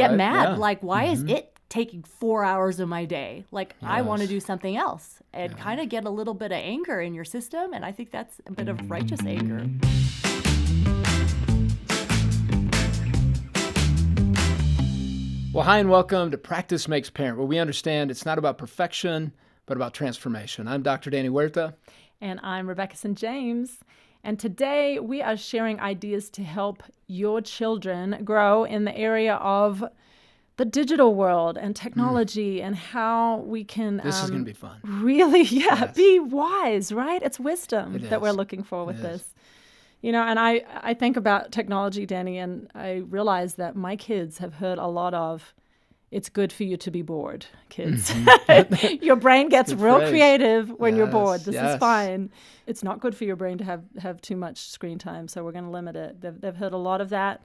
get right? mad. Yeah. Like, why is it taking 4 hours of my day? Like, I want to Yes. do something else, and kind of get a little bit of anger in your system. And I think that's a bit of righteous anger. Well, hi and welcome to Practice Makes Parent, where we understand it's not about perfection, but about transformation. I'm Dr. Danny Huerta. And I'm Rebecca St. James. And today we are sharing ideas to help your children grow in the area of the digital world and technology and how we can This is going to be fun. really, Yes. be wise, right? It's wisdom It that we're is. looking for with It this. is. You know, and I think about technology, Danny, and I realize that my kids have heard a lot of, it's good for you to be bored, kids. Your brain gets good real phrase. creative when you're Yes, bored. This yes. is fine. It's not good for your brain to have too much screen time, so we're going to limit it. They've heard a lot of that.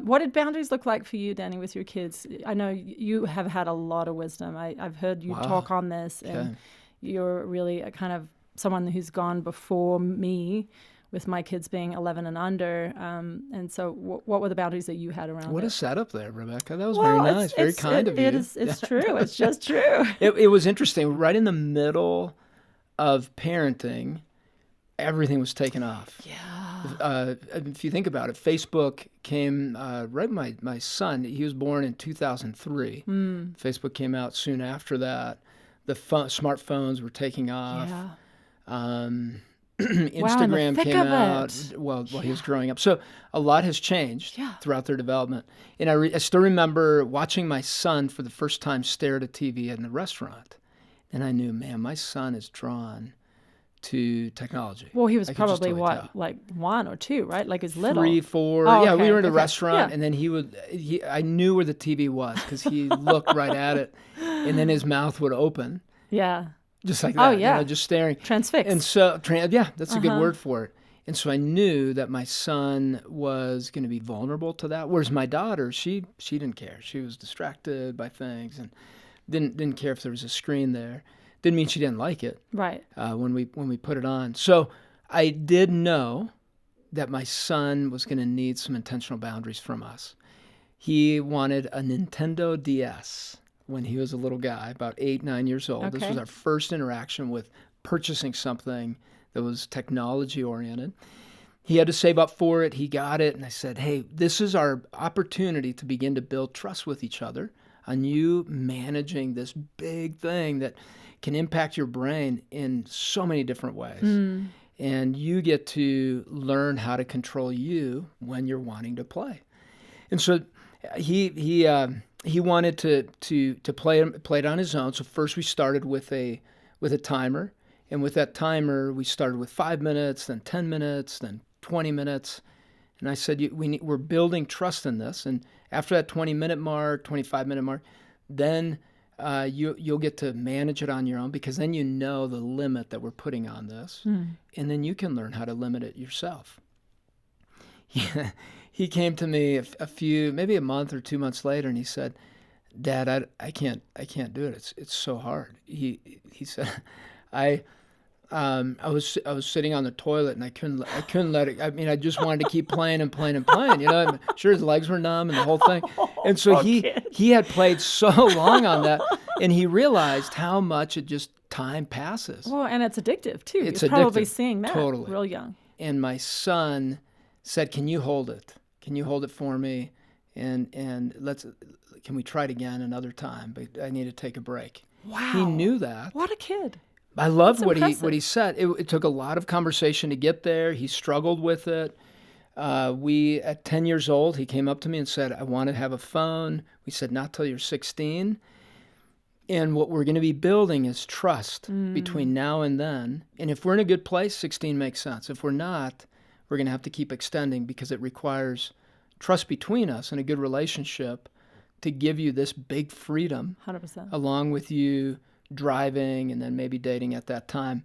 What did boundaries look like for you, Danny, with your kids? I know you have had a lot of wisdom. I've heard you Wow. talk on this, and Okay. you're really a kind of someone who's gone before me with my kids being 11 and under. And so what were the boundaries that you had around What it? a setup there, Rebecca. That was Well, very nice, very kind of you. It's true. It's just true. It was interesting. Right in the middle of parenting, everything was taken off. Yeah. If you think about it, Facebook came right. My son, he was born in 2003. Facebook came out soon after that. The smartphones were taking off. Yeah. Instagram thick came of out it. while he was growing up. So a lot has changed Yeah. throughout their development. And I still remember watching my son for the first time stare at a TV in a restaurant. And I knew, man, my son is drawn to technology. Well, he was I could just probably totally tell. like 1 or 2, right? Like his little. 3, 4. Oh, Yeah, we okay, were in a okay. restaurant, Yeah. and then I knew where the TV was because he looked right at it, and then his mouth would open, Yeah. just like that. Oh, yeah. Just staring. Transfixed. And so, that's a good word for it. And so I knew that my son was going to be vulnerable to that. Whereas my daughter, she didn't care. She was distracted by things and didn't care if there was a screen there. Didn't mean she didn't like it. Right. When we put it on. So I did know that my son was going to need some intentional boundaries from us. He wanted a Nintendo DS when he was a little guy, about 8, 9 years old. This Okay. was our first interaction with purchasing something that was technology oriented. He had to save up for it. He got it. And I said, hey, this is our opportunity to begin to build trust with each other on you managing this big thing that can impact your brain in so many different ways. And you get to learn how to control you when you're wanting to play. And so he wanted to play it on his own. So first we started with a timer, and with that timer we started with 5 minutes, then 10 minutes, then 20 minutes. And I said we're building trust in this. And after that 20-minute mark, 25-minute mark, then you'll get to manage it on your own, because then you know the limit that we're putting on this, and then you can learn how to limit it yourself. He came to me maybe a month or 2 months later, and he said, "Dad, I can't do it. It's so hard." He said, I was sitting on the toilet and I couldn't let it. I mean, I just wanted to keep playing and playing and playing. You know, I'm sure his legs were numb and the whole thing. And so he had played so long on that, and he realized how much time passes. Well, and it's addictive too. It's You're probably addictive, seeing that totally. real young. And my son said, "Can you hold it? Can you hold it for me? And can we try it again another time? But I need to take a break." Wow. He knew that. What a kid. I loved That's what impressive. he said. It took a lot of conversation to get there. He struggled with it. At 10 years old, he came up to me and said, "I want to have a phone." We said, "Not till you're 16. And what we're going to be building is trust between now and then. And if we're in a good place, 16 makes sense. If we're not, we're going to have to keep extending, because it requires trust between us and a good relationship to give you this big freedom 100%. along with you driving and then maybe dating at that time."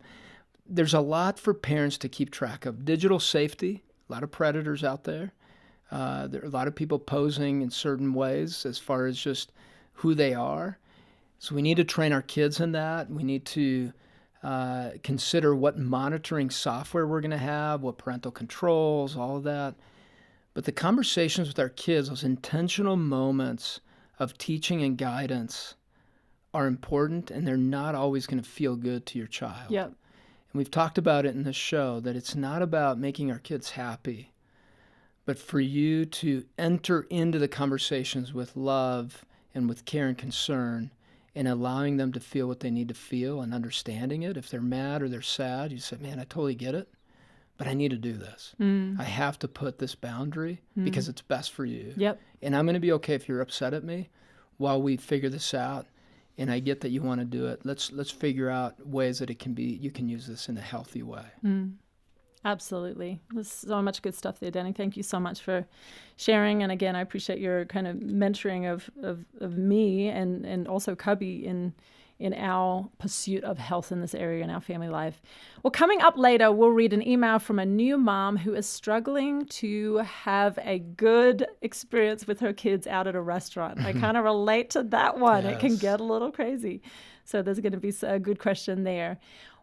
There's a lot for parents to keep track of. Digital safety, a lot of predators out there. There are a lot of people posing in certain ways as far as just who they are. So we need to train our kids in that. We need to consider what monitoring software we're going to have, what parental controls, all of that. But the conversations with our kids, those intentional moments of teaching and guidance, are important, and they're not always going to feel good to your child. Yep. And we've talked about it in this show, that it's not about making our kids happy, but for you to enter into the conversations with love and with care and concern, and allowing them to feel what they need to feel and understanding it. If they're mad or they're sad, you say, man, I totally get it, but I need to do this. I have to put this boundary because it's best for you. Yep. And I'm going to be okay if you're upset at me while we figure this out. And I get that you want to do it. Let's figure out ways that you can use this in a healthy way. Absolutely. There's so much good stuff there, Danny. Thank you so much for sharing. And again, I appreciate your kind of mentoring of me and also Cubby in our pursuit of health in this area in our family life. Well, coming up later, we'll read an email from a new mom who is struggling to have a good experience with her kids out at a restaurant. I kind of relate to that one. It can Yes. get a little crazy. So there's going to be a good question there.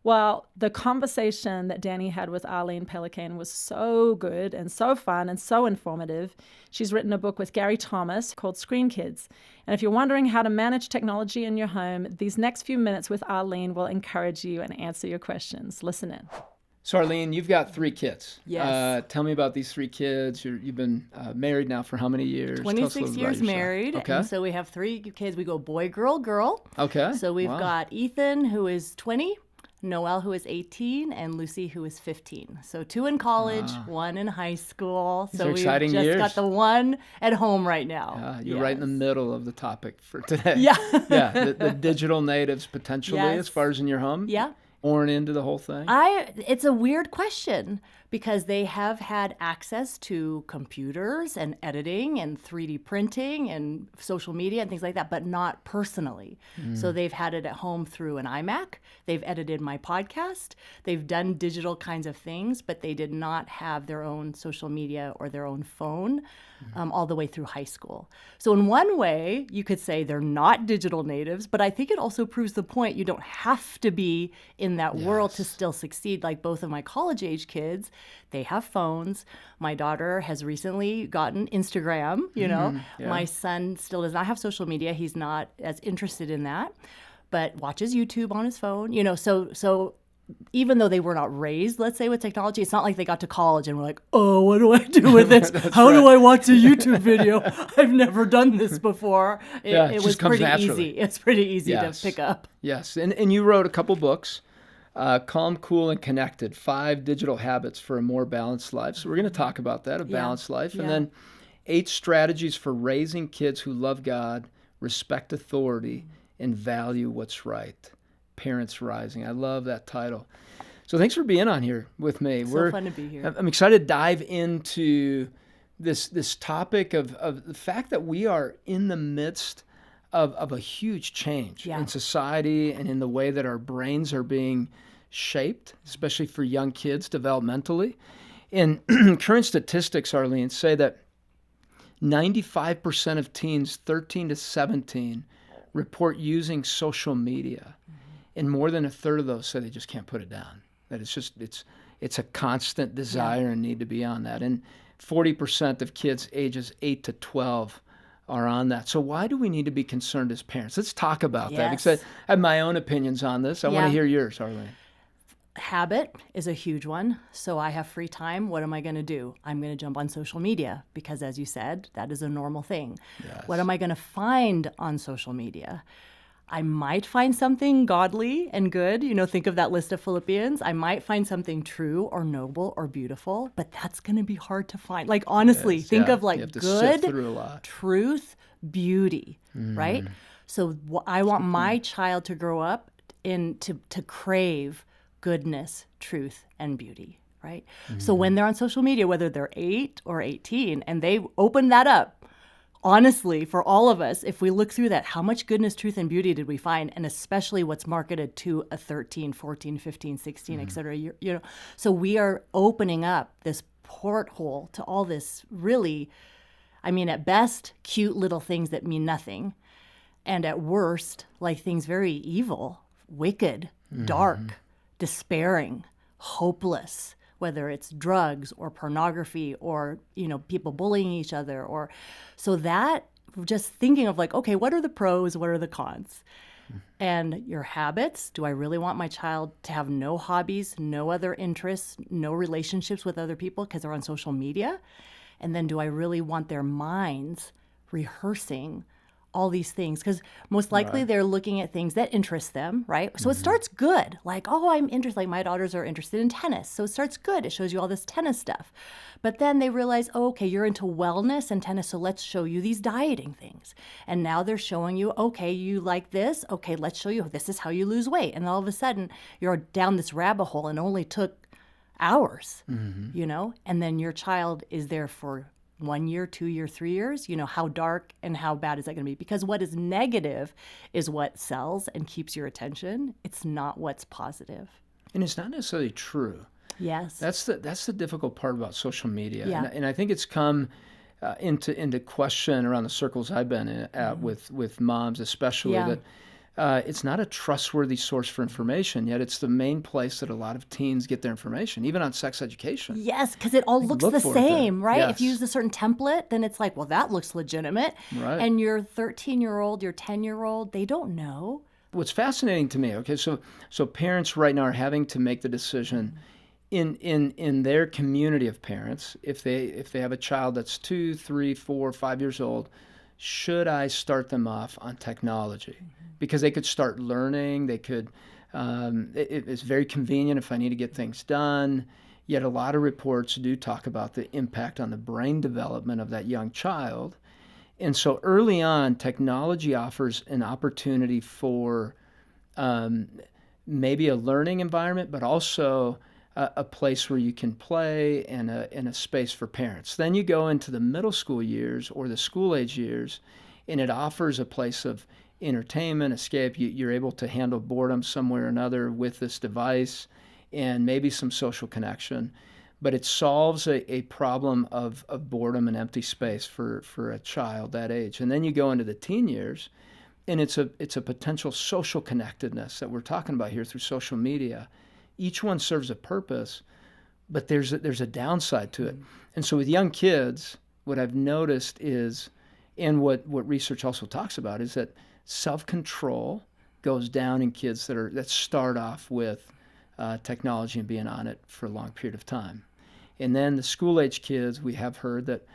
Well, the conversation that Danny had with Arlene Pelican was so good and so fun and so informative. She's written a book with Gary Thomas called Screen Kids. And if you're wondering how to manage technology in your home, these next few minutes with Arlene will encourage you and answer your questions. Listen in. So Arlene, you've got 3 kids. Yes. Tell me about these 3 kids. You've been married now for how many years? Tell us a 26 little bit years about yourself. married. Okay. And so we have 3 kids. We go boy, girl, girl. Okay. So we've Wow. got Ethan, who is 20, Noelle, who is 18, and Lucy, who is 15. So 2 in college, 1 in high school. These So are we've exciting just years. got the one at home right now. You're right in the Yes. middle of the topic for today. Yeah. Yeah, the digital natives potentially, Yes. as far as in your home. Yeah. Born into the whole thing. It's a weird question because they have had access to computers and editing and 3D printing and social media and things like that, but not personally. So they've had it at home through an iMac. They've edited my podcast. They've done digital kinds of things, but they did not have their own social media or their own phone all the way through high school. So in one way, you could say they're not digital natives, but I think it also proves the point you don't have to be in that world to still succeed. Like both of my college age kids, they have phones. My daughter has recently gotten Instagram, you know. yeah. My son still does not have social media. He's not as interested in that, but watches YouTube on his phone, you know. So even though they were not raised, let's say, with technology, it's not like they got to college and were like, oh, what do I do with this? How do I watch a YouTube video? I've never done this before. It just was comes pretty naturally. easy. It's pretty easy Yes. to pick up. Yes, and you wrote a couple books, Calm, Cool, and Connected, 5 Digital Habits for a More Balanced Life. So we're going to talk about that, a balanced life. And Yeah. then 8 strategies for raising kids who love God, respect authority, and value what's right. Parents Rising. I love that title. So thanks for being on here with me. So fun to be here. I'm excited to dive into this topic of the fact that we are in the midst of a huge change Yeah. in society and in the way that our brains are being shaped, especially for young kids developmentally. And current statistics, Arlene, say that 95% of teens 13 to 17 report using social media. And more than a third of those say they just can't put it down. That it's a constant desire and need to be on that. And 40% of kids ages 8 to 12 are on that. So why do we need to be concerned as parents? Let's talk about that, because Yes. I have my own opinions on this. I want to Yeah. hear yours, Arlene. Habit is a huge one. So I have free time. What am I going to do? I'm going to jump on social media because, as you said, that is a normal thing. Yes. What am I going to find on social media? I might find something godly and good. You know, think of that list of Philippians. I might find something true or noble or beautiful, but that's going to be hard to find. Like, honestly, Yes, think yeah. of You like have to good, sift through a lot. truth, beauty, right? So I want my child to grow up to crave goodness, truth, and beauty, right? So when they're on social media, whether they're 8 or 18, and they open that up, honestly, for all of us, if we look through that, how much goodness, truth, and beauty did we find? And especially what's marketed to a 13, 14, 15, 16, et cetera. You know, so we are opening up this porthole to all this really, I mean, at best, cute little things that mean nothing. And at worst, like things very evil, wicked, dark, despairing, hopeless, whether it's drugs or pornography or, people bullying each other, or so that just thinking of like, okay, what are the pros, what are the cons? And your habits. Do I really want my child to have no hobbies, no other interests, no relationships with other people because they're on social media? And then do I really want their minds rehearsing all these things? Because most likely they're looking at things that interest them, right? So it starts good. Like, oh, I'm interested. Like my daughters are interested in tennis. So it starts good. It shows you all this tennis stuff. But then they realize, oh, okay, you're into wellness and tennis. So let's show you these dieting things. And now they're showing you, okay, you like this. Okay, let's show you this is how you lose weight. And all of a sudden you're down this rabbit hole and only took hours, and then your child is there for 1 year, 2 year, 3 years. How dark and how bad is that going to be? Because what is negative is what sells and keeps your attention. It's not what's positive. And it's not necessarily true. Yes. That's the difficult part about social media. Yeah. And I think it's come into question around the circles I've been at with moms especially, that it's not a trustworthy source for information, yet it's the main place that a lot of teens get their information, even on sex education. Yes, because it all looks the same, right? Yes. If you use a certain template, then it's like, well, that looks legitimate. Right. And your 13-year-old, your 10-year-old, they don't know. What's fascinating to me, okay, so parents right now are having to make the decision in their community of parents, if they have a child that's 2, 3, 4, 5 years old, should I start them off on technology? Because they could start learning, they could, it's very convenient if I need to get things done, yet a lot of reports do talk about the impact on the brain development of that young child. And so early on, technology offers an opportunity for maybe a learning environment, but also a place where you can play and a space for parents. Then you go into the middle school years or the school age years, and it offers a place of entertainment, escape. You're able to handle boredom some way or another with this device and maybe some social connection. But it solves a problem of boredom and empty space for a child that age. And then you go into the teen years, and it's a potential social connectedness that we're talking about here through social media. Each one serves a purpose, but there's a downside to it. And so with young kids, what I've noticed is, and what research also talks about, is that self-control goes down in kids that start off with technology and being on it for a long period of time. And then the school-age kids, we have heard that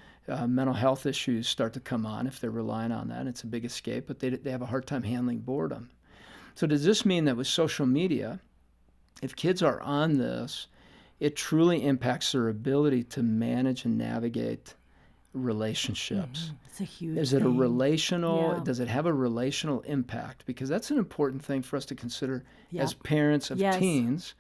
mental health issues start to come on if they're relying on that. It's a big escape, but they have a hard time handling boredom. So does this mean that with social media, if kids are on this, it truly impacts their ability to manage and navigate relationships? It's a huge Is it a relational, Yeah. does it have a relational impact? Because that's an important thing for us to consider Yeah. as parents of Yes. teens.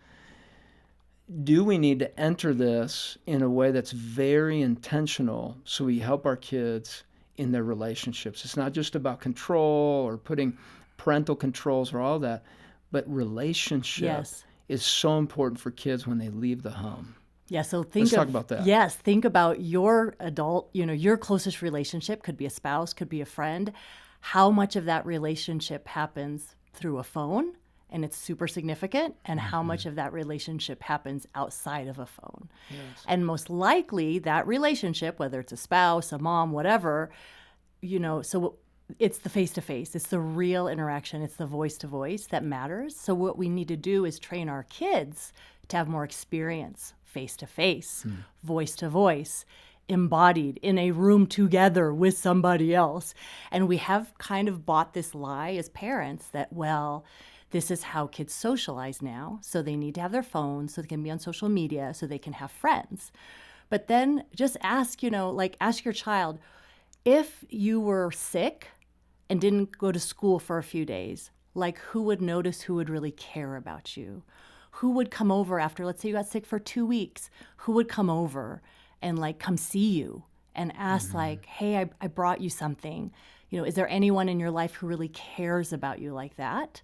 Do we need to enter this in a way that's very intentional so we help our kids in their relationships? It's not just about control or putting parental controls or all that, but relationship Yes. is so important for kids when they leave the home. Yeah, so Let's talk about that. Yes, think about your adult, your closest relationship, could be a spouse, could be a friend. How much of that relationship happens through a phone, and it's super significant, and how much of that relationship happens outside of a phone. Yes. And most likely that relationship, whether it's a spouse, a mom, whatever, so it's the face-to-face, it's the real interaction, it's the voice-to-voice that matters. So what we need to do is train our kids to have more experience face-to-face, voice-to-voice, embodied in a room together with somebody else. And we have kind of bought this lie as parents that, well, this is how kids socialize now. So they need to have their phones so they can be on social media so they can have friends. But then just ask, ask your child, if you were sick and didn't go to school for a few days, who would notice, who would really care about you? Who would come over after, let's say you got sick for 2 weeks, who would come over and come see you and ask hey, I brought you something. Is there anyone in your life who really cares about you like that?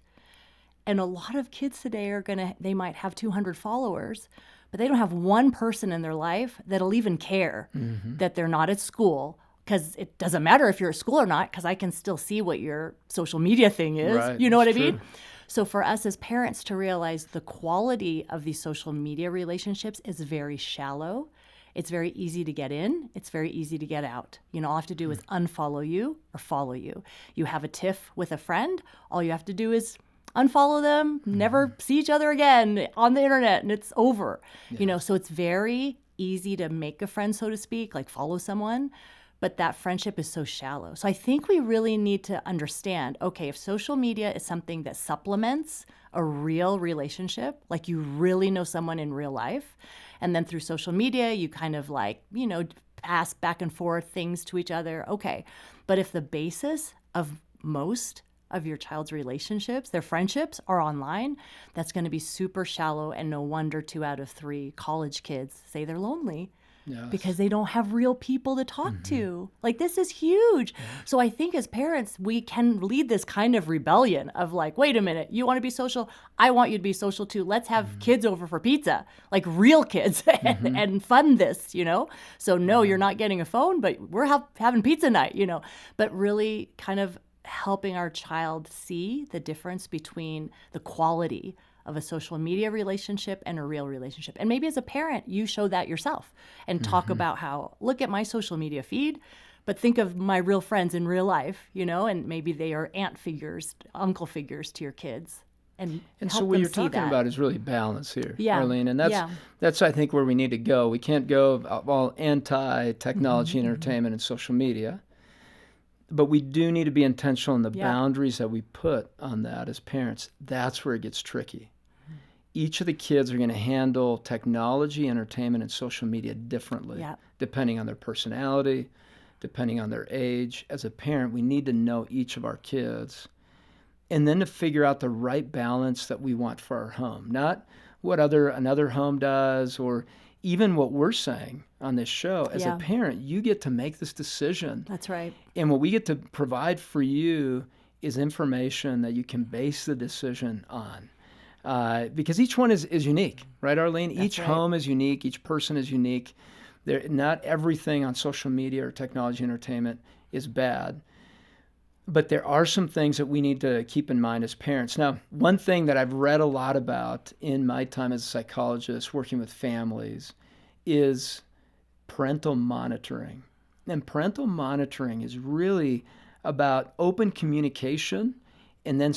And a lot of kids today they might have 200 followers, but they don't have one person in their life that'll even care that they're not at school. Because it doesn't matter if you're at school or not, because I can still see what your social media thing is. Right, You know what I it's mean? true. So for us as parents to realize the quality of these social media relationships is very shallow. It's very easy to get in. It's very easy to get out. All I have to do is unfollow you or follow you. You have a tiff with a friend. All you have to do is unfollow them, never see each other again on the internet, and it's over. So it's very easy to make a friend, so to speak, like follow someone. But that friendship is so shallow. So I think we really need to understand, okay, if social media is something that supplements a real relationship, like you really know someone in real life, and then through social media, you kind of pass back and forth things to each other, okay. But if the basis of most of your child's relationships, their friendships, are online, that's going to be super shallow, and no wonder 2 out of 3 college kids say they're lonely. Yes. Because they don't have real people to talk to. This is huge. Yes. So I think as parents, we can lead this kind of rebellion of wait a minute, you want to be social? I want you to be social too. Let's have kids over for pizza, real kids, and fund this, So no, you're not getting a phone, but we're having pizza night, But really kind of helping our child see the difference between the quality of a social media relationship and a real relationship. And maybe as a parent, you show that yourself and talk about how, look at my social media feed, but think of my real friends in real life, and maybe they are aunt figures, uncle figures to your kids. And so what you're talking about is really balance here, yeah. Arlene. And that's I think where we need to go. We can't go all anti-technology and entertainment and social media. But we do need to be intentional in the boundaries that we put on that as parents. That's where it gets tricky. Each of the kids are going to handle technology, entertainment, and social media differently, depending on their personality, depending on their age. As a parent, we need to know each of our kids, and then to figure out the right balance that we want for our home. Not what another home does, or even what we're saying on this show. As a parent, you get to make this decision. That's right. And what we get to provide for you is information that you can base the decision on. Because each one is unique, right, Arlene? Each home is unique. Each person is unique. Not everything on social media or technology entertainment is bad. But there are some things that we need to keep in mind as parents. Now, one thing that I've read a lot about in my time as a psychologist working with families is parental monitoring. And parental monitoring is really about open communication and then a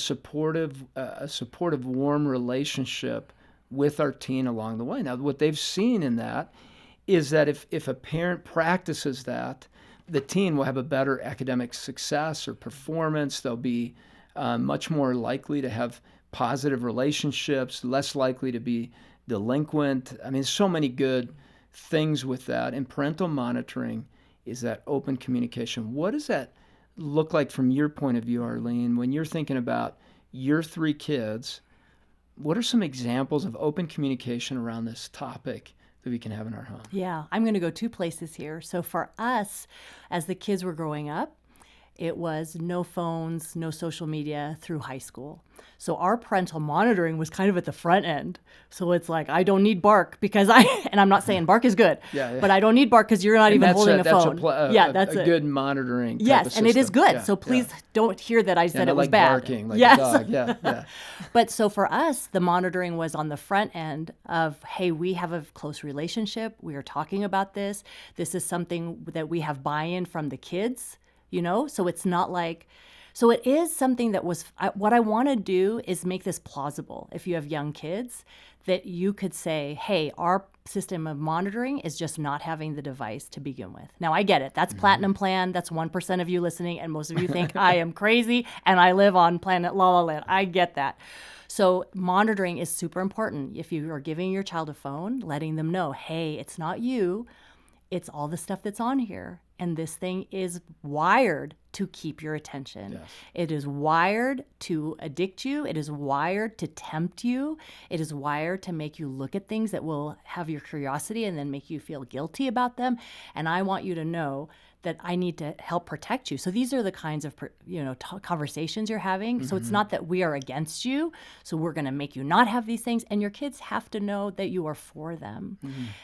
supportive, warm relationship with our teen along the way. Now, what they've seen in that is that if a parent practices that, the teen will have a better academic success or performance. They'll be much more likely to have positive relationships, less likely to be delinquent. I mean, so many good things with that. And parental monitoring is that open communication. What does that look like from your point of view, Arlene, when you're thinking about your 3 kids? What are some examples of open communication around this topic that we can have in our home? Yeah, I'm going to go 2 places here. So for us, as the kids were growing up, it was no phones, no social media through high school. So our parental monitoring was kind of at the front end. So it's I don't need Bark because and I'm not saying Bark is good, but I don't need Bark because you're not even holding a phone. That's a good monitoring type of Yes, and it is good. Yeah, so please don't hear that I said it was like bad. Barking like a dog. Yeah. But so for us, the monitoring was on the front end of, hey, we have a close relationship. We are talking about this. This is something that we have buy-in from the kids. So it's not so it is something that was, what I want to do is make this plausible. If you have young kids, that you could say, hey, our system of monitoring is just not having the device to begin with. Now, I get it. That's platinum plan. That's 1% of you listening. And most of you think I am crazy and I live on planet La La Land. I get that. So monitoring is super important. If you are giving your child a phone, letting them know, hey, it's not you. It's all the stuff that's on here. And this thing is wired to keep your attention. Yes. It is wired to addict you. It is wired to tempt you. It is wired to make you look at things that will have your curiosity and then make you feel guilty about them. And I want you to know that I need to help protect you. So these are the kinds of, conversations you're having. So it's not that we are against you. So we're going to make you not have these things. And your kids have to know that you are for them.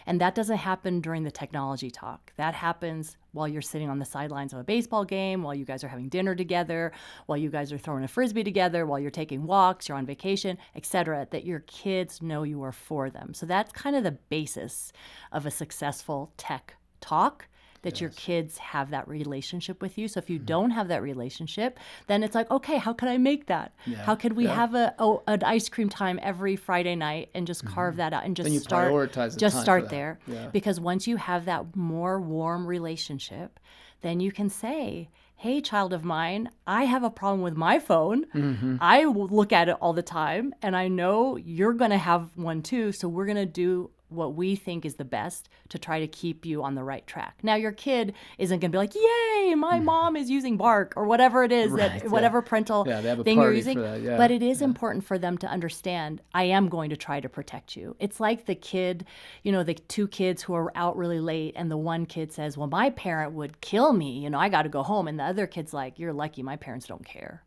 And that doesn't happen during the technology talk. That happens while you're sitting on the sidelines of a baseball game, while you guys are having dinner together, while you guys are throwing a Frisbee together, while you're taking walks, you're on vacation, etc., that your kids know you are for them. So that's kind of the basis of a successful tech talk, that your kids have that relationship with you. So if you don't have that relationship, then it's like, okay, how could I make that? How could we have an ice cream time every Friday night and just carve that out and just prioritize the just time start for that. there? Yeah. Because once you have that more warm relationship, then you can say, hey, child of mine, I have a problem with my phone. I will look at it all the time, and I know you're going to have one too. So we're going to do what we think is the best to try to keep you on the right track. Now, your kid isn't going to be like, yay, my mom is using Bark or whatever it is, whatever parental they have a thing you're party using. for that, But it is important for them to understand, I am going to try to protect you. It's like the kid, the two kids who are out really late, and the one kid says, well, my parent would kill me. I got to go home. And the other kid's like, you're lucky, my parents don't care.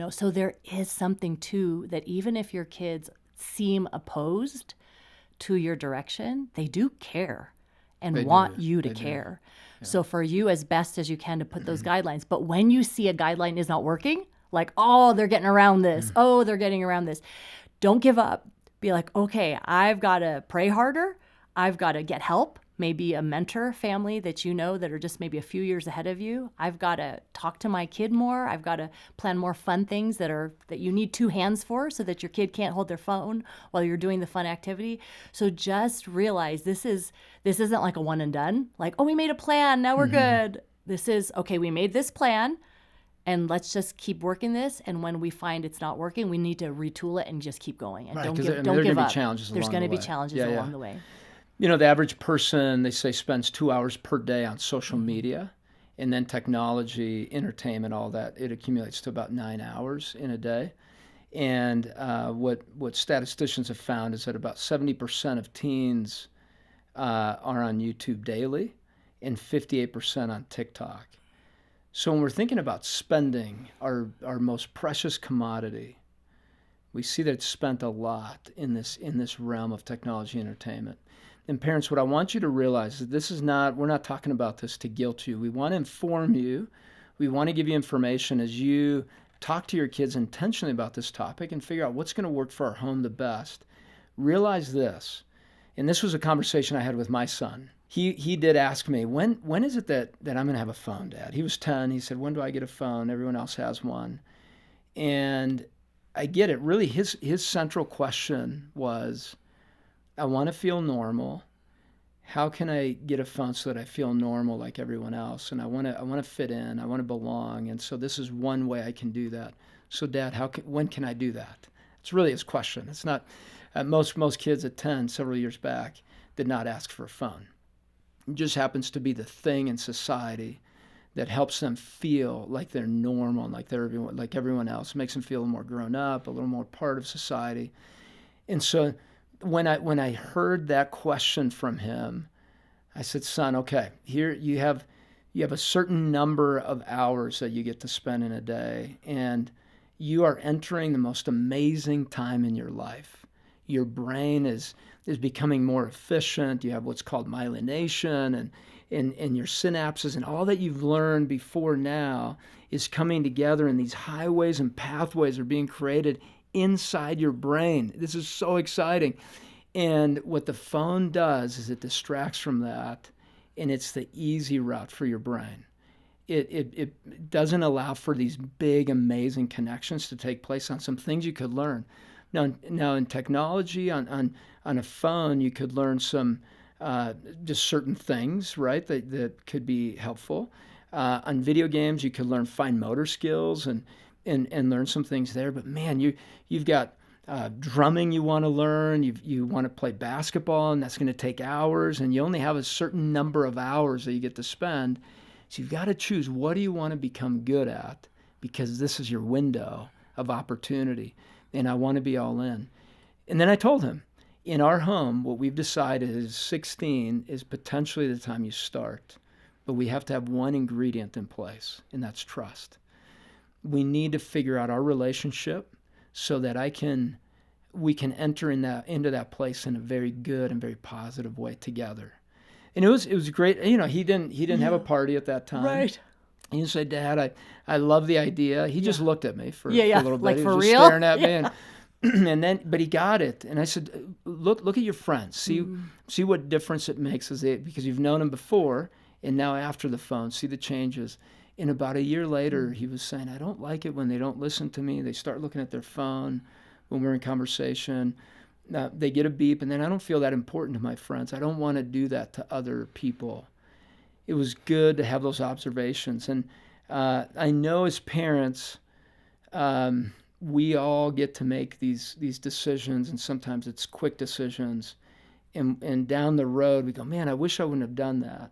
So there is something too that even if your kids seem opposed to your direction, they do care and want you to care. So for you, as best as you can, to put those guidelines. But when you see a guideline is not working, like, oh, they're getting around this. Oh, they're getting around this. Don't give up. Be like, okay, I've got to pray harder. I've got to get help. Maybe a mentor family that that are just maybe a few years ahead of you. I've got to talk to my kid more. I've got to plan more fun things that you need two hands for, so that your kid can't hold their phone while you're doing the fun activity. So just realize this isn't like a one and done. Like, oh, we made a plan, now we're good. This is, okay, we made this plan, and let's just keep working this. And when we find it's not working, we need to retool it and just keep going. And don't give up. There's There's going to be challenges along the way. The average person, they say, spends 2 hours per day on social media, and then technology, entertainment, all that, it accumulates to about 9 hours in a day. And what statisticians have found is that about 70% of teens are on YouTube daily, and 58% on TikTok. So when we're thinking about spending our most precious commodity, we see that it's spent a lot in this realm of technology entertainment. And parents, what I want you to realize is we're not talking about this to guilt you. We want to inform you. We want to give you information as you talk to your kids intentionally about this topic and figure out what's going to work for our home the best. Realize this, and this was a conversation I had with my son. He did ask me, when is it that I'm going to have a phone, Dad? He was 10. He said, when do I get a phone? Everyone else has one. And I get it. Really, his central question was, I want to feel normal. How can I get a phone so that I feel normal like everyone else? And I want to fit in. I want to belong. And so this is one way I can do that. So, Dad, when can I do that? It's really his question. It's not. Most kids at 10, several years back, did not ask for a phone. It just happens to be the thing in society that helps them feel like they're normal and like everyone else. It makes them feel a little more grown up, a little more part of society. And so when I heard that question from him, I said, son, okay, here you have a certain number of hours that you get to spend in a day, and you are entering the most amazing time in your life. Your brain is becoming more efficient. You have what's called myelination, and your synapses and all that you've learned before now is coming together, and these highways and pathways are being created inside your brain. This is so exciting. And what the phone does is it distracts from that, and it's the easy route for your brain. It doesn't allow for these big, amazing connections to take place on some things you could learn. Now in technology, on a phone, you could learn some just certain things, right, that could be helpful. On video games, you could learn fine motor skills and learn some things there. But man, you've got drumming you want to learn. You want to play basketball, and that's going to take hours, and you only have a certain number of hours that you get to spend. So you've got to choose, what do you want to become good at? Because this is your window of opportunity, and I want to be all in. And then I told him, in our home, what we've decided is 16 is potentially the time you start. but we have to have one ingredient in place, and that's trust. We need to figure out our relationship so that we can enter into that place in a very good and very positive way together. And it was great. He didn't have a party at that time. Right. And he said, "Dad, I love the idea." He just looked at me for a little bit. Like, he for was real? just staring at me, but he got it. And I said, "Look at your friends. See what difference it makes because you've known them before, and now after the phone, see the changes." And about a year later, he was saying, "I don't like it when they don't listen to me. They start looking at their phone when we're in conversation. They get a beep, and then I don't feel that important to my friends. I don't want to do that to other people." It was good to have those observations. And I know as parents, we all get to make these decisions, and sometimes it's quick decisions. And down the road, we go, "Man, I wish I wouldn't have done that."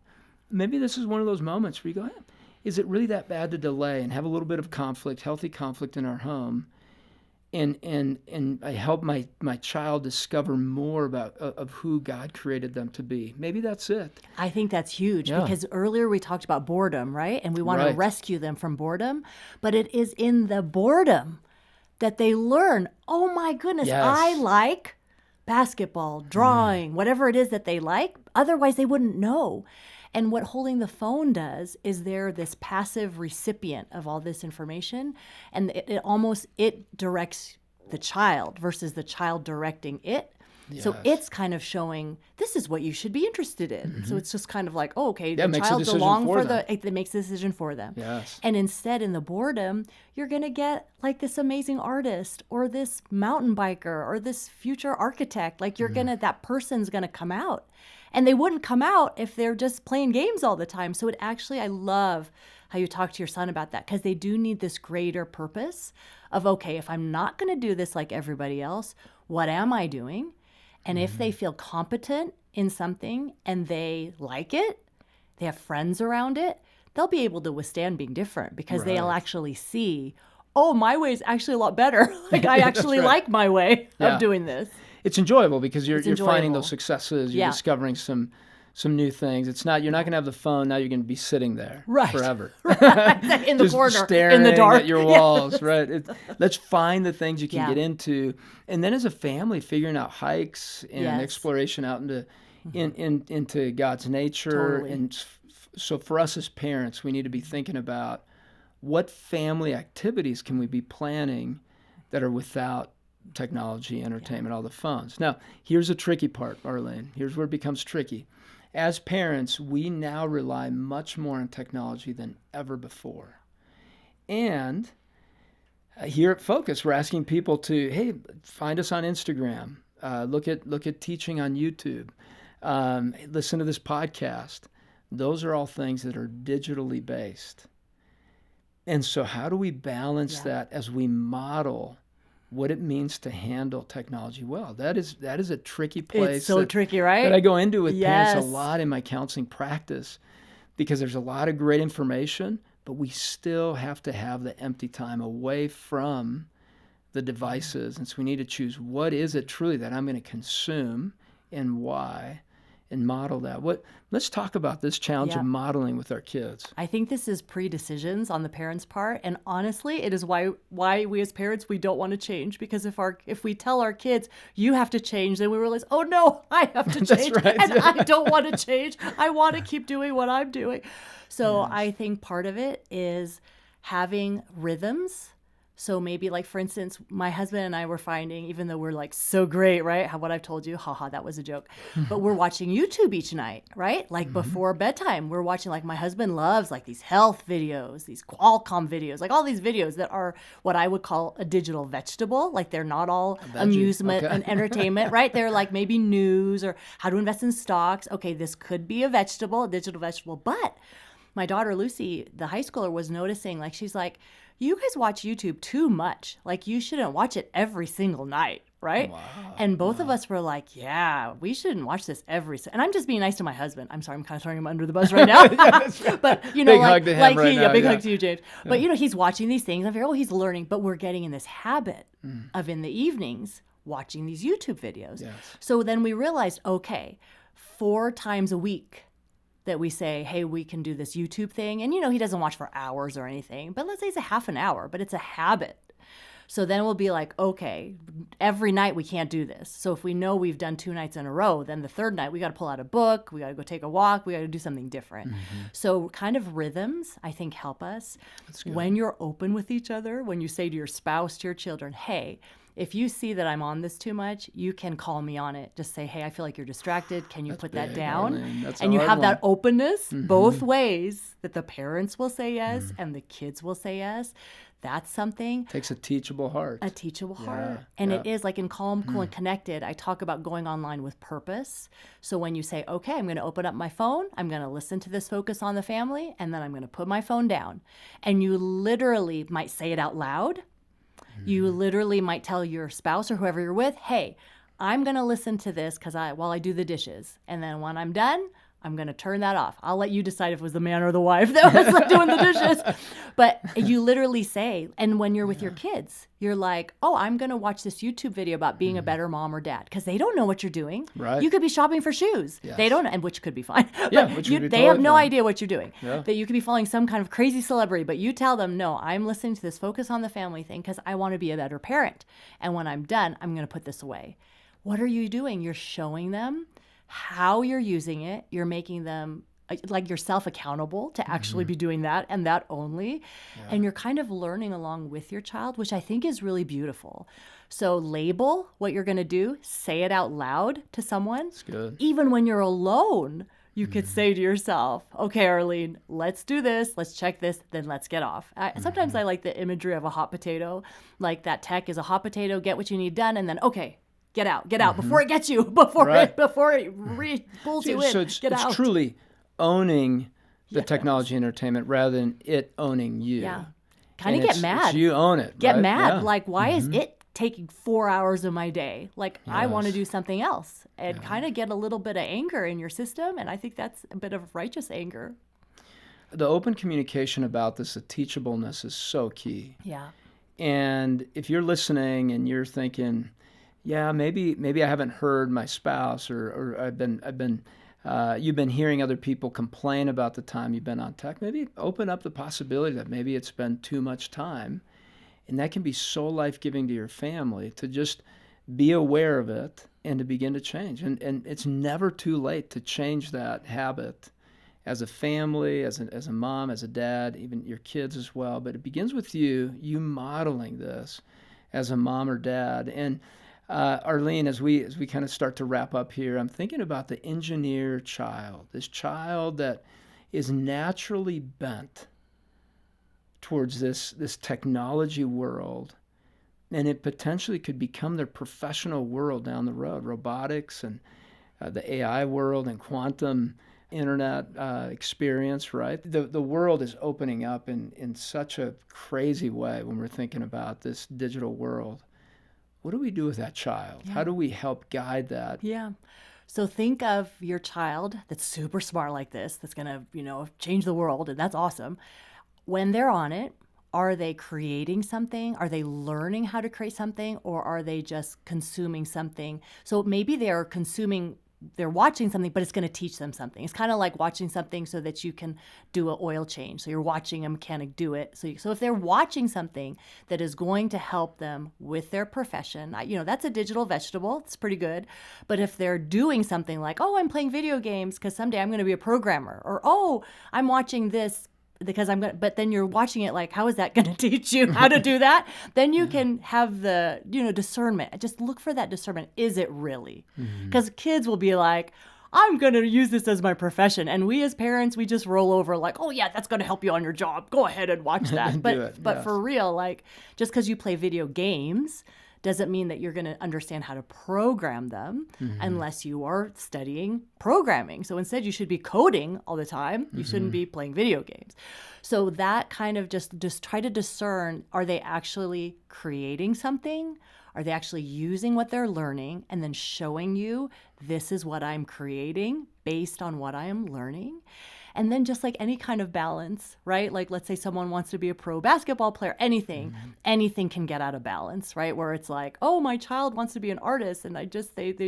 Maybe this is one of those moments where you go, is it really that bad to delay and have a little bit of conflict, healthy conflict in our home? And I help my child discover more of who God created them to be. Maybe that's it. I think that's huge because earlier we talked about boredom, right? And we want to rescue them from boredom, but it is in the boredom that they learn, oh my goodness, I like basketball, drawing, whatever it is that they like. Otherwise, they wouldn't know. And what holding the phone does is they're this passive recipient of all this information, and it directs the child versus the child directing it. Yes. So it's kind of showing this is what you should be interested in. Mm-hmm. So it's just kind of like, oh, okay, the child's along it makes the decision for them. Yes. And instead, in the boredom, you're going to get like this amazing artist or this mountain biker or this future architect. Like that person's going to come out. And they wouldn't come out if they're just playing games all the time. So I love how you talk to your son about that, because they do need this greater purpose of, okay, if I'm not going to do this like everybody else, what am I doing? And if they feel competent in something and they like it, they have friends around it, they'll be able to withstand being different because they'll actually see, oh, my way is actually a lot better. Like I actually like my way of doing this. It's enjoyable because you're finding those successes. You're discovering some new things. It's not you're not going to have the phone. Now you're going to be sitting there forever, in the corner, staring in the dark at your walls. Right. Let's find the things you can get into, and then as a family, figuring out hikes and exploration out into God's nature. Totally. And so for us as parents, we need to be thinking about what family activities can we be planning that are without technology, entertainment, all the phones. Now, here's a tricky part, Arlene. Here's where it becomes tricky. As parents, we now rely much more on technology than ever before. And here at Focus, we're asking people to, hey, find us on Instagram, look at teaching on YouTube, listen to this podcast. Those are all things that are digitally based. And so how do we balance that as we model what it means to handle technology well? That is a tricky place. It's so tricky, right? That I go into with parents a lot in my counseling practice, because there's a lot of great information, but we still have to have the empty time away from the devices. And so we need to choose, what is it truly that I'm going to consume and why, and model that. Let's talk about this challenge of modeling with our kids. I think this is pre-decisions on the parents' part, and honestly, it is why we as parents, we don't want to change, because if we tell our kids you have to change, then we realize, oh no, I have to change, and I don't want to change. I want to keep doing what I'm doing. So I think part of it is having rhythms. So maybe, like, for instance, my husband and I were finding, even though we're like so great, right? What I've told you, haha, that was a joke. But we're watching YouTube each night, right? Like before bedtime, we're watching, like, my husband loves like these health videos, these Qualcomm videos, like all these videos that are what I would call a digital vegetable. Like they're not all amusement and entertainment, right? They're like maybe news or how to invest in stocks. Okay, this could be a digital vegetable. But my daughter Lucy, the high schooler, was noticing, like, she's like, you guys watch YouTube too much. Like, you shouldn't watch it every single night, right? Wow. And both of us were like, yeah, we shouldn't watch this and I'm just being nice to my husband. I'm sorry, I'm kind of throwing him under the bus right now. But, you know, big hug to him right now. Big hug to you, James. Yeah. But, you know, he's watching these things. I figure, he's learning. But we're getting in this habit of, in the evenings, watching these YouTube videos. Yes. So then we realized, okay, 4 times a week, that we say, hey, we can do this YouTube thing. And, he doesn't watch for hours or anything, but let's say it's a half an hour, but it's a habit. So then we'll be like, okay, every night we can't do this. So if we know we've done 2 nights in a row, then the third night we got to pull out a book, we got to go take a walk, we got to do something different. So kind of rhythms, I think, help us. When you're open with each other, when you say to your spouse, to your children, hey, if you see that I'm on this too much, you can call me on it. Just say, hey, I feel like you're distracted. Can you put that down? And you have that openness both ways, that the parents will say yes and the kids will say yes. That's something. Takes a teachable heart. A teachable heart. And it is like in Calm, Cool, and Connected, I talk about going online with purpose. So when you say, okay, I'm going to open up my phone, I'm going to listen to this focus on the family, and then I'm going to put my phone down. And you literally might say it out loud. You literally might tell your spouse or whoever you're with, hey, I'm going to listen to this while I do the dishes. And then when I'm done, I'm going to turn that off. I'll let you decide if it was the man or the wife that was doing the dishes. But you literally say, and when you're with your kids, you're like, oh, I'm going to watch this YouTube video about being a better mom or dad, because they don't know what you're doing. Right. You could be shopping for shoes. Yes. They don't, and which could be fine. Yeah, But which would be they totally have no fine. idea what you're doing. Yeah. That you could be following some kind of crazy celebrity, but you tell them, no, I'm listening to this focus on the family thing because I want to be a better parent. And when I'm done, I'm going to put this away. What are you doing? You're showing them how you're using it. You're making them like yourself accountable to actually be doing that and that only. And you're kind of learning along with your child, which I think is really beautiful. So label what you're going to do, say it out loud to someone. That's good. Even when you're alone, you could say to yourself, okay, Arlene, let's do this. Let's check this. Then let's get off. Sometimes I like the imagery of a hot potato. Like that tech is a hot potato, get what you need done. And then, okay, get out before it gets you, before it pulls you in. So it's out. truly owning the technology entertainment rather than it owning you. Yeah. Kind of And get it's mad. you own it. Get right? mad. Yeah. Like, why is it taking 4 hours of my day? Like, I want to Yes. do something else. And kind of get a little bit of anger in your system. And I think that's a bit of righteous anger. The open communication about this, the teachableness is so key. Yeah. And if you're listening and you're thinking, yeah, maybe I haven't heard my spouse, or you've been hearing other people complain about the time you've been on tech, maybe open up the possibility that maybe it's been too much time. And that can be so life-giving to your family, to just be aware of it and to begin to change. And it's never too late to change that habit as a family, as a mom, as a dad, even your kids as well. But it begins with you modeling this as a mom or dad. And Arlene, as we kind of start to wrap up here, I'm thinking about the engineer child, this child that is naturally bent towards this technology world, and it potentially could become their professional world down the road, robotics and the AI world and quantum internet experience, right? The world is opening up in such a crazy way when we're thinking about this digital world. What do we do with that child? Yeah. How do we help guide that? Yeah. So think of your child that's super smart like this, that's going to, change the world, and that's awesome. When they're on it, are they creating something? Are they learning how to create something? Or are they just consuming something? So maybe they're watching something, but it's going to teach them something. It's kind of like watching something so that you can do an oil change. So you're watching a mechanic do it. So if they're watching something that is going to help them with their profession, that's a digital vegetable. It's pretty good. But if they're doing something like, oh, I'm playing video games because someday I'm going to be a programmer, or, oh, I'm watching this because but then you're watching it like, how is that going to teach you how to do that? Then you can have the, discernment. Just look for that discernment. Is it really? Because kids will be like, I'm going to use this as my profession. And we as parents, we just roll over like, oh yeah, that's going to help you on your job. Go ahead and watch that. But yes. For real, like, just because you play video games doesn't mean that you're going to understand how to program them unless you are studying programming. So instead, you should be coding all the time. You shouldn't be playing video games. So that kind of just try to discern, are they actually creating something? Are they actually using what they're learning and then showing you, this is what I'm creating based on what I am learning? And then just like any kind of balance, right? Like let's say someone wants to be a pro basketball player, anything can get out of balance, right? Where it's like, oh, my child wants to be an artist and they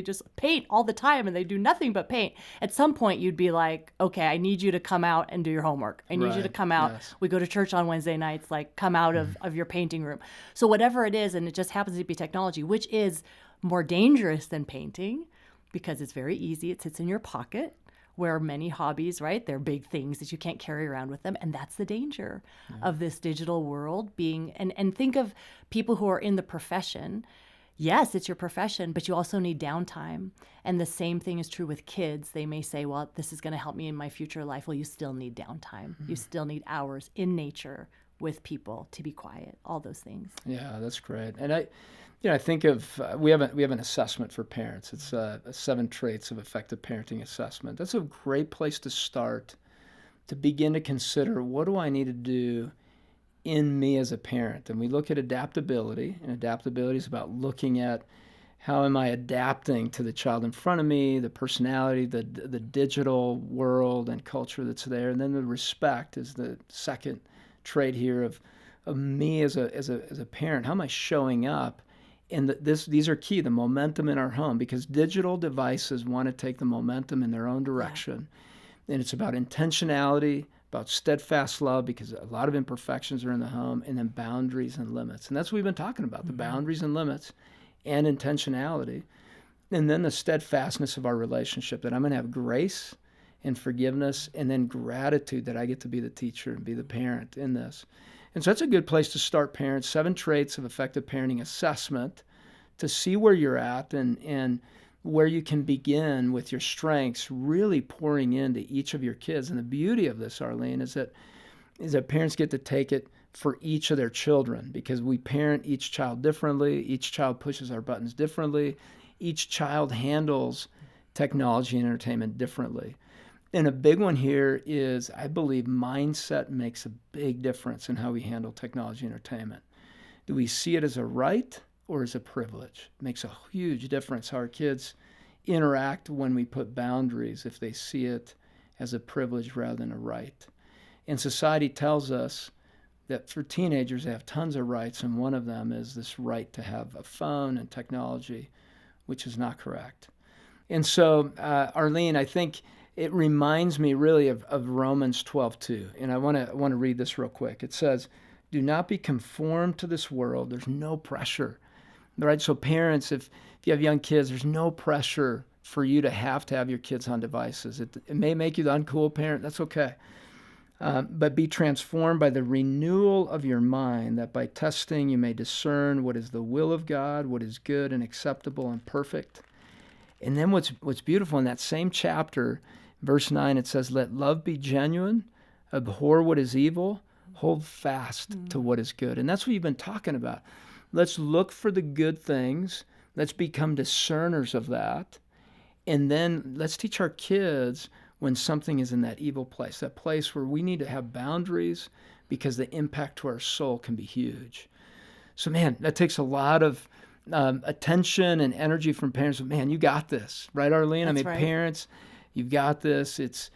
just paint all the time and they do nothing but paint. At some point you'd be like, okay, I need you to come out and do your homework. I need you to come out. Yes. We go to church on Wednesday nights, like come out of your painting room. So whatever it is, and it just happens to be technology, which is more dangerous than painting because it's very easy. It sits in your pocket, where many hobbies, right, they're big things that you can't carry around with them. And that's the danger of this digital world being, and think of people who are in the profession. Yes, it's your profession, but you also need downtime. And the same thing is true with kids. They may say, well, this is going to help me in my future life. Well, you still need downtime. You still need hours in nature with people to be quiet, all those things. Yeah, that's great. And I think of we have an assessment for parents. It's a 7 traits of effective parenting assessment. That's a great place to start to begin to consider, what do I need to do in me as a parent? And we look at adaptability, and adaptability is about looking at how am I adapting to the child in front of me, the personality, the digital world and culture that's there. And then the respect is the second trait here of me as a parent. How am I showing up? And these are key, the momentum in our home, because digital devices want to take the momentum in their own direction. Yeah. And it's about intentionality, about steadfast love, because a lot of imperfections are in the home, and then boundaries and limits. And that's what we've been talking about, the boundaries and limits and intentionality. And then the steadfastness of our relationship, that I'm going to have grace and forgiveness, and then gratitude that I get to be the teacher and be the parent in this. And so that's a good place to start, parents. 7 traits of effective parenting assessment, to see where you're at and where you can begin with your strengths, really pouring into each of your kids. And the beauty of this, Arlene, is that parents get to take it for each of their children, because we parent each child differently. Each child pushes our buttons differently. Each child handles technology and entertainment differently. And a big one here is, I believe, mindset makes a big difference in how we handle technology and entertainment. Do we see it as a right or as a privilege? It makes a huge difference how our kids interact when we put boundaries, if they see it as a privilege rather than a right. And society tells us that for teenagers, they have tons of rights, and one of them is this right to have a phone and technology, which is not correct. And so, Arlene, I think it reminds me really of Romans 12:2. And I want to read this real quick. It says, do not be conformed to this world. There's no pressure. Right? So parents, if you have young kids, there's no pressure for you to have your kids on devices. It may make you the uncool parent. That's okay. But be transformed by the renewal of your mind, that by testing you may discern what is the will of God, what is good and acceptable and perfect. And then what's beautiful in that same chapter, verse 9, it says, let love be genuine, abhor what is evil, hold fast to what is good. And that's what you've been talking about. Let's look for the good things. Let's become discerners of that. And then let's teach our kids when something is in that evil place, that place where we need to have boundaries, because the impact to our soul can be huge. So, man, that takes a lot of attention and energy from parents. Man, you got this, right, Arlene? That's right. Parents, you've got this. It's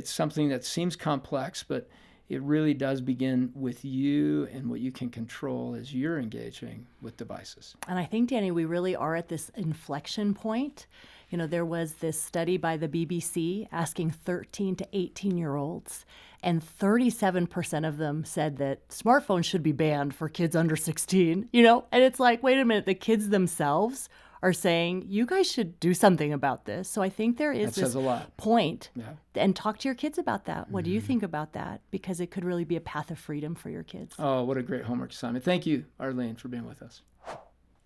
something that seems complex, but it really does begin with you and what you can control as you're engaging with devices. And I think, Danny, we really are at this inflection point. You know, there was this study by the BBC asking 13 to 18-year-olds, and 37% of them said that smartphones should be banned for kids under 16, you know? And it's like, wait a minute, the kids themselves are saying, you guys should do something about this. So I think there is this point. Yeah. And talk to your kids about that. What do you think about that? Because it could really be a path of freedom for your kids. Oh, what a great homework assignment. Thank you, Arlene, for being with us.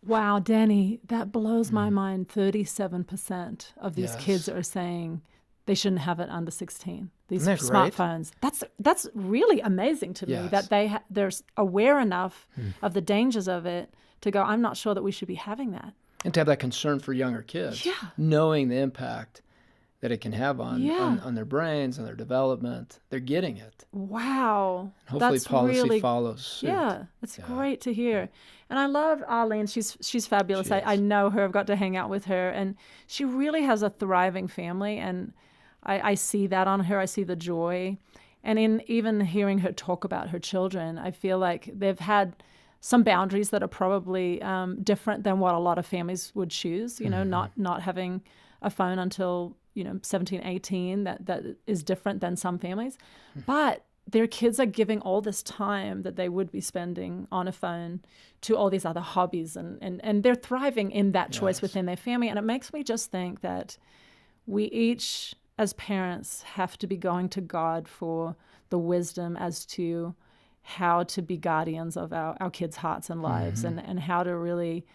Wow, Danny, that blows my mind. 37% of these kids are saying they shouldn't have it under 16. These smartphones. That's really amazing to me, that they're aware enough of the dangers of it to go, I'm not sure that we should be having that. And to have that concern for younger kids, knowing the impact that it can have on their brains and their development. They're getting it. Wow. Hopefully policy follows suit. Yeah, it's great to hear. And I love Arlene. She's fabulous. I know her. I've got to hang out with her. And she really has a thriving family. And I see that on her. I see the joy. And in even hearing her talk about her children, I feel like they've had some boundaries that are probably different than what a lot of families would choose, not having a phone until, 17, 18, that is different than some families. But their kids are giving all this time that they would be spending on a phone to all these other hobbies, and they're thriving in that choice within their family. And it makes me just think that we each, as parents, have to be going to God for the wisdom as to how to be guardians of our kids' hearts and lives, and how to really,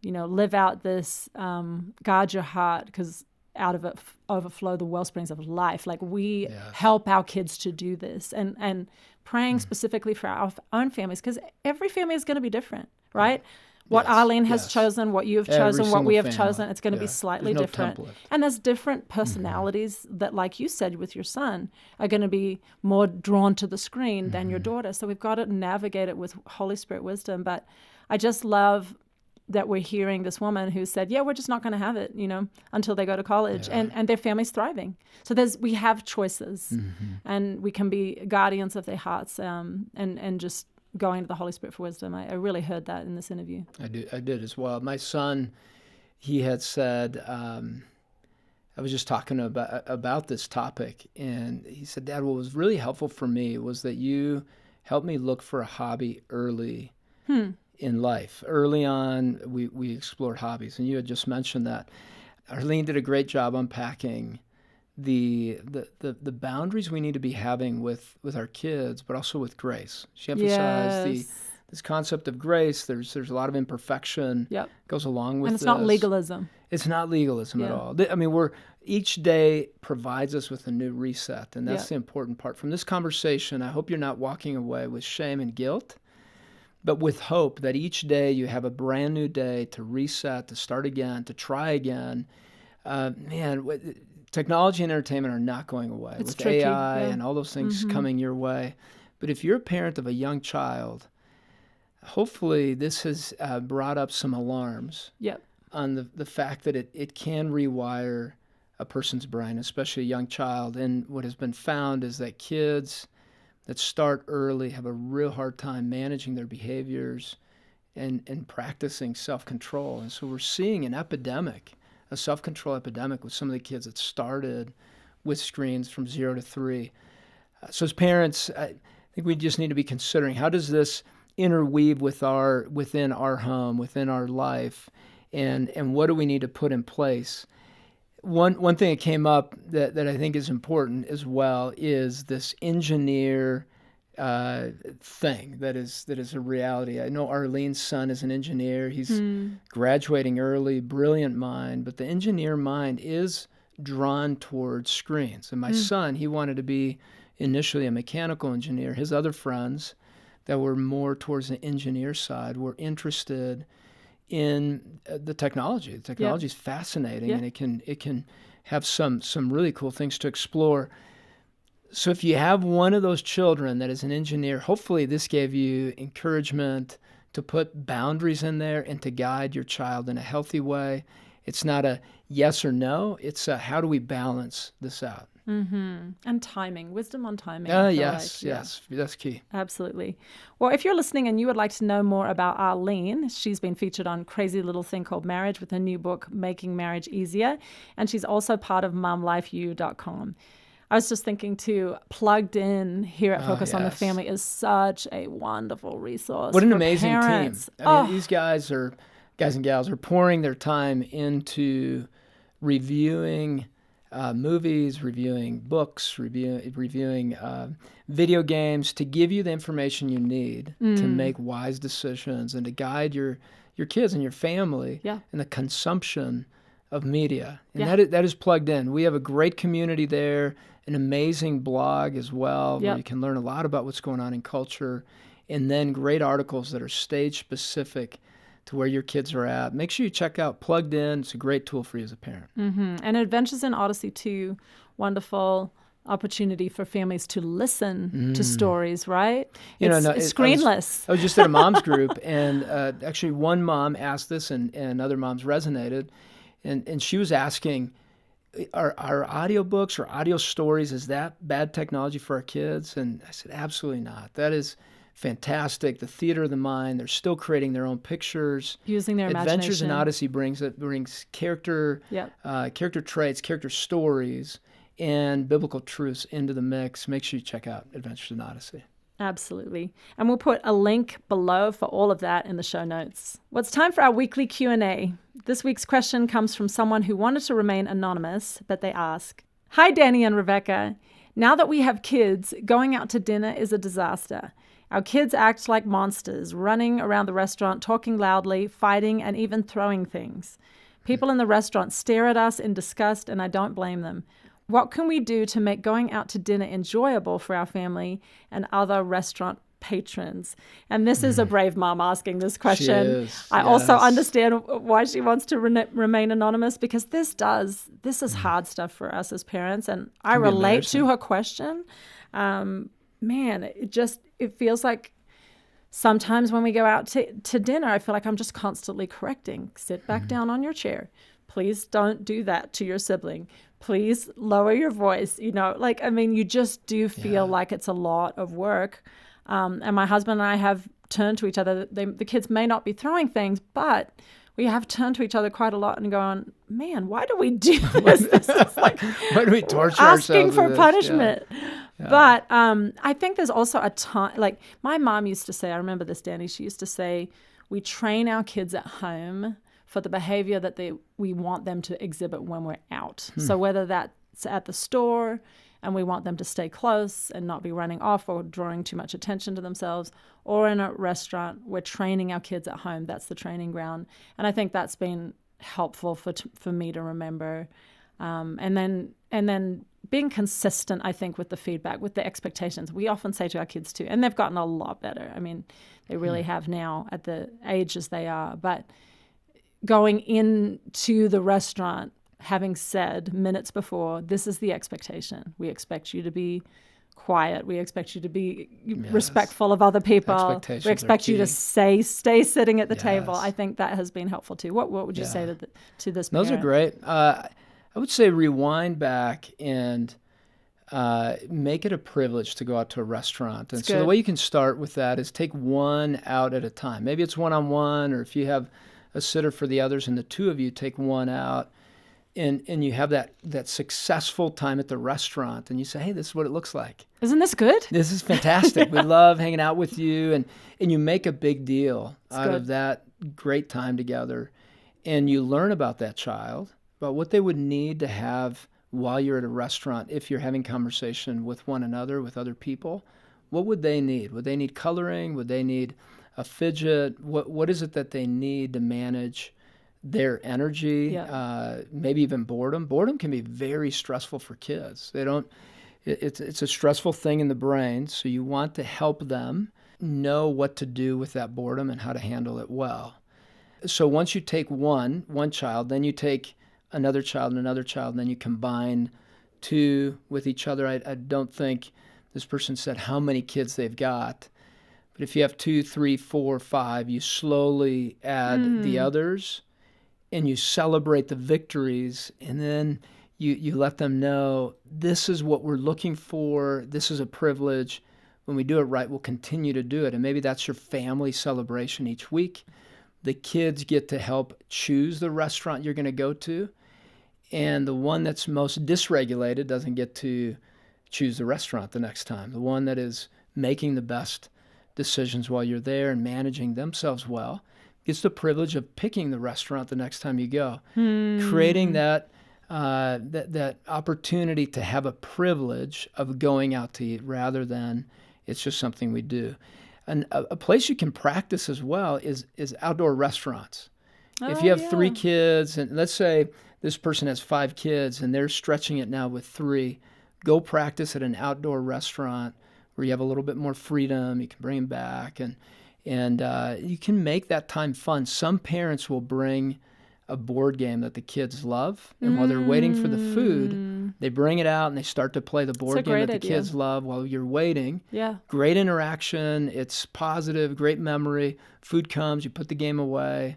live out this guard your heart, because out of it overflow the wellsprings of life. Like we help our kids to do this, and praying specifically for our own families, because every family is going to be different, right? What Arlene has chosen, what you have chosen, what we have chosen, it's going to be slightly different. Template. And there's different personalities that, like you said with your son, are going to be more drawn to the screen than your daughter. So we've got to navigate it with Holy Spirit wisdom. But I just love that we're hearing this woman who said, we're just not going to have it, until they go to college, and their family's thriving. So we have choices, and we can be guardians of their hearts, and just going to the Holy Spirit for wisdom. I really heard that in this interview. I did as well. My son, he had said, I was just talking about this topic, and he said, Dad, what was really helpful for me was that you helped me look for a hobby early in life. Early on, we explored hobbies, and you had just mentioned that. Arlene did a great job unpacking the boundaries we need to be having with our kids, but also with grace. She emphasized this concept of grace. There's a lot of imperfection goes along with this. And it's not legalism. It's not legalism at all. I mean, each day provides us with a new reset, and that's the important part. From this conversation, I hope you're not walking away with shame and guilt, but with hope that each day you have a brand new day to reset, to start again, to try again. Technology and entertainment are not going away. It's with tricky, AI and all those things coming your way. But if you're a parent of a young child, hopefully this has brought up some alarms on the fact that it can rewire a person's brain, especially a young child. And what has been found is that kids that start early have a real hard time managing their behaviors and practicing self-control. And so we're seeing a self-control epidemic with some of the kids that started with screens from 0 to 3. So as parents, I think we just need to be considering, how does this interweave within our home, within our life, and what do we need to put in place? One thing that came up that I think is important as well is this engineer thing that is a reality. I know Arlene's son is an engineer. He's graduating early, brilliant mind, but the engineer mind is drawn towards screens. And my son, he wanted to be initially a mechanical engineer. His other friends that were more towards the engineer side were interested in the technology. The technology is fascinating, and it can have some really cool things to explore. So if you have one of those children that is an engineer, hopefully this gave you encouragement to put boundaries in there and to guide your child in a healthy way. It's not a yes or no. It's a how do we balance this out? And timing, wisdom on timing. Yes, that's key. Absolutely. Well, if you're listening and you would like to know more about Arlene, she's been featured on Crazy Little Thing Called Marriage with her new book, Making Marriage Easier, and she's also part of momlifeu.com. I was just thinking too, Plugged In here at Focus on the Family is such a wonderful resource. What an for amazing parents. team. I mean, these guys and gals are pouring their time into reviewing movies, reviewing books, reviewing video games to give you the information you need to make wise decisions and to guide your kids and your family in the consumption of media. And that is Plugged In. We have a great community there, an amazing blog as well, where you can learn a lot about what's going on in culture, and then great articles that are stage-specific to where your kids are at. Make sure you check out Plugged In. It's a great tool for you as a parent. And Adventures in Odyssey too, wonderful opportunity for families to listen to stories, right? It's screenless. I was just at a mom's group, and actually one mom asked this, and other moms resonated, and she was asking, Are audiobooks or audio stories, is that bad technology for our kids? And I said, absolutely not. That is fantastic. The theater of the mind, they're still creating their own pictures. Using their Adventures in imagination. Odyssey brings character, Yep. character traits, character stories, and biblical truths into the mix. Make sure you check out Adventures in Odyssey. Absolutely. And we'll put a link below for all of that in the show notes. Well, it's time for our weekly Q&A. This week's question comes from someone who wanted to remain anonymous, but they ask, "Hi, Danny and Rebecca. Now that we have kids, going out to dinner is a disaster. Our kids act like monsters, running around the restaurant, talking loudly, fighting, and even throwing things. People in the restaurant stare at us in disgust, and I don't blame them. What can we do to make going out to dinner enjoyable for our family and other restaurant patrons?" And this is a brave mom asking this question. She is, I also yes. understand why she wants to remain anonymous, because this is hard stuff for us as parents. And I Can be relate embarrassing. to her question. Man, it feels like sometimes when we go out to dinner, I feel like I'm just constantly correcting. Sit back down on your chair. Please don't do that to your sibling. Please lower your voice. You just do feel like it's a lot of work. And my husband and I have turned to each other. The kids may not be throwing things, but we have turned to each other quite a lot and gone, man, why do we do this? This is like Why do we torture asking ourselves for with this? punishment. Yeah. But I think there's also a time, like my mom used to say, I remember this, Danny, she used to say, we train our kids at home for the behavior that we want them to exhibit when we're out. So whether that's at the store and we want them to stay close and not be running off or drawing too much attention to themselves, or in a restaurant, we're training our kids at home. That's the training ground. And I think that's been helpful for me to remember. And then being consistent, I think, with the feedback, with the expectations. We often say to our kids too, and they've gotten a lot better. I mean, they really have now at the ages they are. But going into the restaurant, having said minutes before, this is the expectation. We expect you to be quiet. We expect you to be respectful of other people. Expectations We expect are you to key. stay sitting at the table. Yes. I think that has been helpful too. What would you say to this Those parent? are great. I would say rewind back and make it a privilege to go out to a restaurant. And It's so the good. way you can start with that is take one out at a time. Maybe it's one-on-one, or if you have a sitter for the others and the two of you take one out, and you have that successful time at the restaurant, and you say, hey, this is what it looks like. Isn't this good? This is fantastic. We love hanging out with you. And you make a big deal out of good. that great time together. And you learn about that child, about what they would need to have while you're at a restaurant. If you're having conversation with one another, with other people, what would they need? Would they need coloring? Would they need a fidget? What is it that they need to manage their energy? Yeah. Maybe even boredom. Boredom can be very stressful for kids. It's a stressful thing in the brain, so you want to help them know what to do with that boredom and how to handle it well. So once you take one child, then you take another child and another child, and then you combine two with each other. I don't think this person said how many kids they've got, but if you have 2, 3, 4, 5, you slowly add the others, and you celebrate the victories, and then you let them know this is what we're looking for. This is a privilege. When we do it right, we'll continue to do it. And maybe that's your family celebration each week. The kids get to help choose the restaurant you're going to go to. And the one that's most dysregulated doesn't get to choose the restaurant the next time. The one that is making the best decisions while you're there and managing themselves well gets the privilege of picking the restaurant the next time you go. Creating that opportunity to have a privilege of going out to eat rather than it's just something we do. And a place you can practice as well is outdoor restaurants. If you have 3 kids, and let's say this person has 5 kids and they're stretching it now with 3, go practice at an outdoor restaurant where you have a little bit more freedom. You can bring them back, and you can make that time fun. Some parents will bring a board game that the kids love, and while they're waiting for the food, they bring it out and they start to play the board game that the idea. kids love while you're waiting. Yeah. Great interaction. It's positive, great memory. Food comes, you put the game away.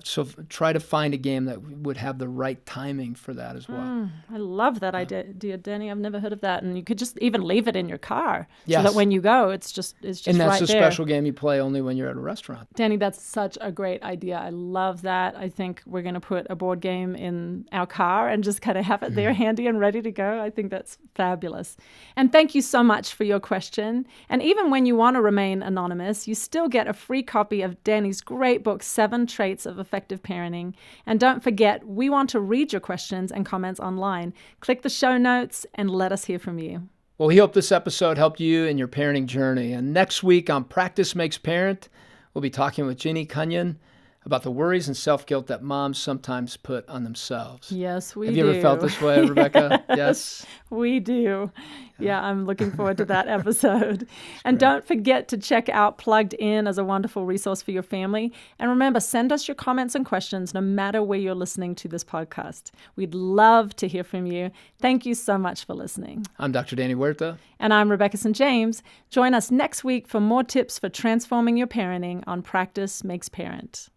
So try to find a game that would have the right timing for that as well. I love that idea, Danny. I've never heard of that. And you could just even leave it in your car so Yes. that when you go, it's just And that's right a there. special game you play only when you're at a restaurant. Danny, that's such a great idea. I love that. I think we're going to put a board game in our car and just kind of have it there handy and ready to go. I think that's fabulous. And thank you so much for your question. And even when you want to remain anonymous, you still get a free copy of Danny's great book, 7 Traits of Effective Parenting. And don't forget, we want to read your questions and comments online. Click the show notes and let us hear from you. Well, we hope this episode helped you in your parenting journey. And next week on Practice Makes Parent, we'll be talking with Ginny Cunyon about the worries and self-guilt that moms sometimes put on themselves. Yes, we do. Have you ever felt this way, Rebecca? Yes? We do. Yeah, I'm looking forward to that episode. And don't forget to check out Plugged In as a wonderful resource for your family. And remember, send us your comments and questions no matter where you're listening to this podcast. We'd love to hear from you. Thank you so much for listening. I'm Dr. Danny Huerta. And I'm Rebecca St. James. Join us next week for more tips for transforming your parenting on Practice Makes Parent.